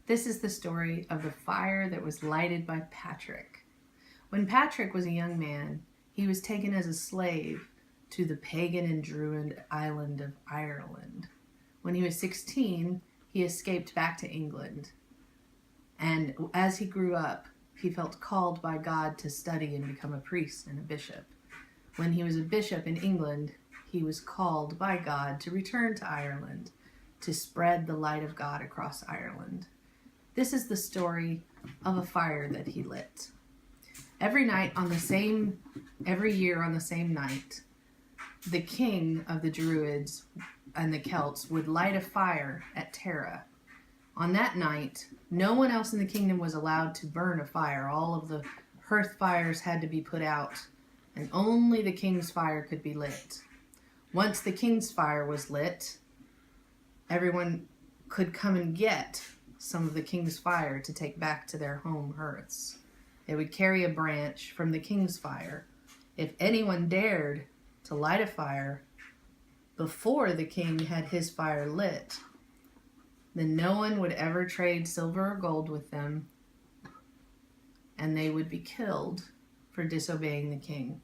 This is the story of the fire that was lighted by Patrick. When Patrick was a young man, he was taken as a slave to the pagan and druid island of Ireland. When he was 16, he escaped back to England. And as he grew up, he felt called by God to study and become a priest and a bishop. When he was a bishop in England, he was called by God to return to Ireland, to spread the light of God across Ireland. This is the story of a fire that he lit. Every year on the same night, the king of the Druids and the Celts would light a fire at Tara. On that night, no one else in the kingdom was allowed to burn a fire. All of the hearth fires had to be put out, and only the king's fire could be lit. Once the king's fire was lit, everyone could come and get some of the king's fire to take back to their home hearths. They would carry a branch from the king's fire. If anyone dared to light a fire before the king had his fire lit, then no one would ever trade silver or gold with them, and they would be killed for disobeying the king.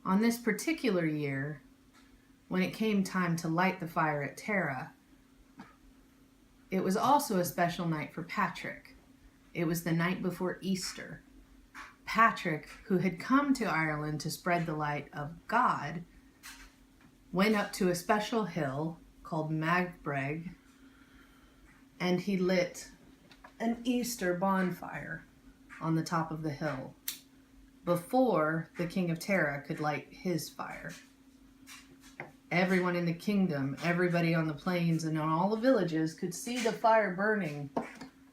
On this particular year, when it came time to light the fire at Tara, it was also a special night for Patrick. It was the night before Easter. Patrick, who had come to Ireland to spread the light of God, went up to a special hill called Magbreg, and he lit an Easter bonfire on the top of the hill before the king of Tara could light his fire. Everyone in the kingdom, everybody on the plains and on all the villages could see the fire burning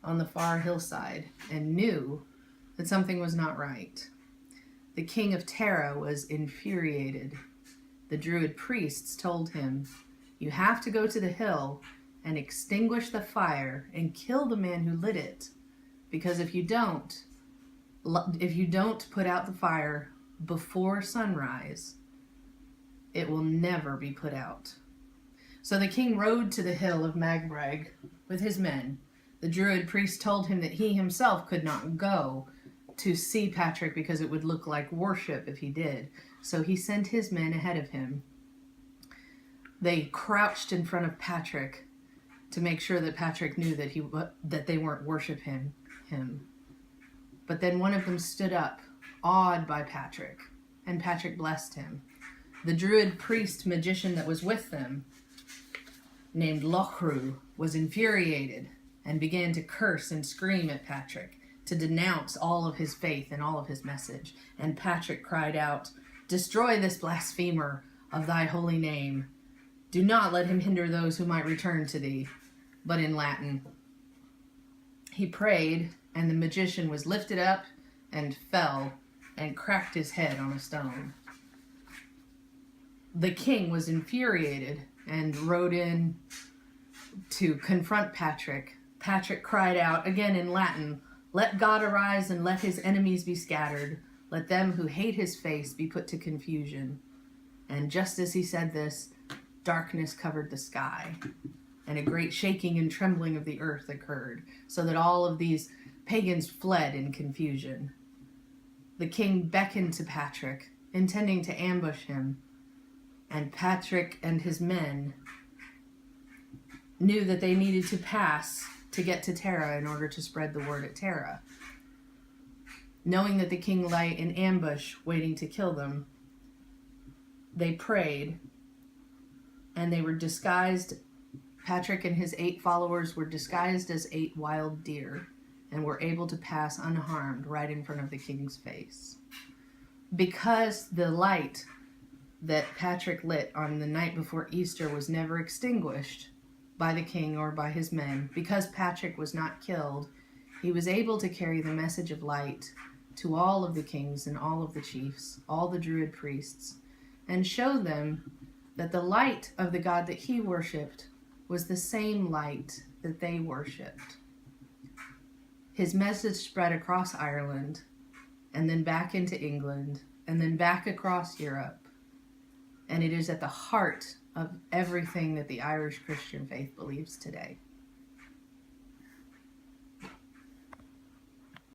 on the far hillside and knew that something was not right. The king of Tara was infuriated. The Druid priests told him, "You have to go to the hill and extinguish the fire and kill the man who lit it, because if you don't put out the fire before sunrise, it will never be put out." So the king rode to the hill of Magbreg with his men. The Druid priest told him that he himself could not go to see Patrick because it would look like worship if he did. So he sent his men ahead of him. They crouched in front of Patrick to make sure that Patrick knew that they weren't worshiping him. But then one of them stood up, awed by Patrick, and Patrick blessed him. The Druid priest magician that was with them, named Lochru, was infuriated and began to curse and scream at Patrick, to denounce all of his faith and all of his message. And Patrick cried out, "Destroy this blasphemer of thy holy name. Do not let him hinder those who might return to thee." But in Latin. He prayed, and the magician was lifted up and fell and cracked his head on a stone. The king was infuriated and rode in to confront Patrick. Patrick cried out, again in Latin, "Let God arise and let his enemies be scattered. Let them who hate his face be put to confusion." And just as he said this, darkness covered the sky, and a great shaking and trembling of the earth occurred, so that all of these pagans fled in confusion. The king beckoned to Patrick, intending to ambush him, and Patrick and his men knew that they needed to pass to get to Tara in order to spread the word at Tara. Knowing that the king lay in ambush waiting to kill them, they prayed, and they were disguised. Patrick and his 8 followers were disguised as 8 wild deer and were able to pass unharmed right in front of the king's face. Because the light that Patrick lit on the night before Easter was never extinguished by the king or by his men, because Patrick was not killed, he was able to carry the message of light to all of the kings and all of the chiefs, all the Druid priests, and show them that the light of the God that he worshipped was the same light that they worshipped. His message spread across Ireland, and then back into England, and then back across Europe. And it is at the heart of everything that the Irish Christian faith believes today.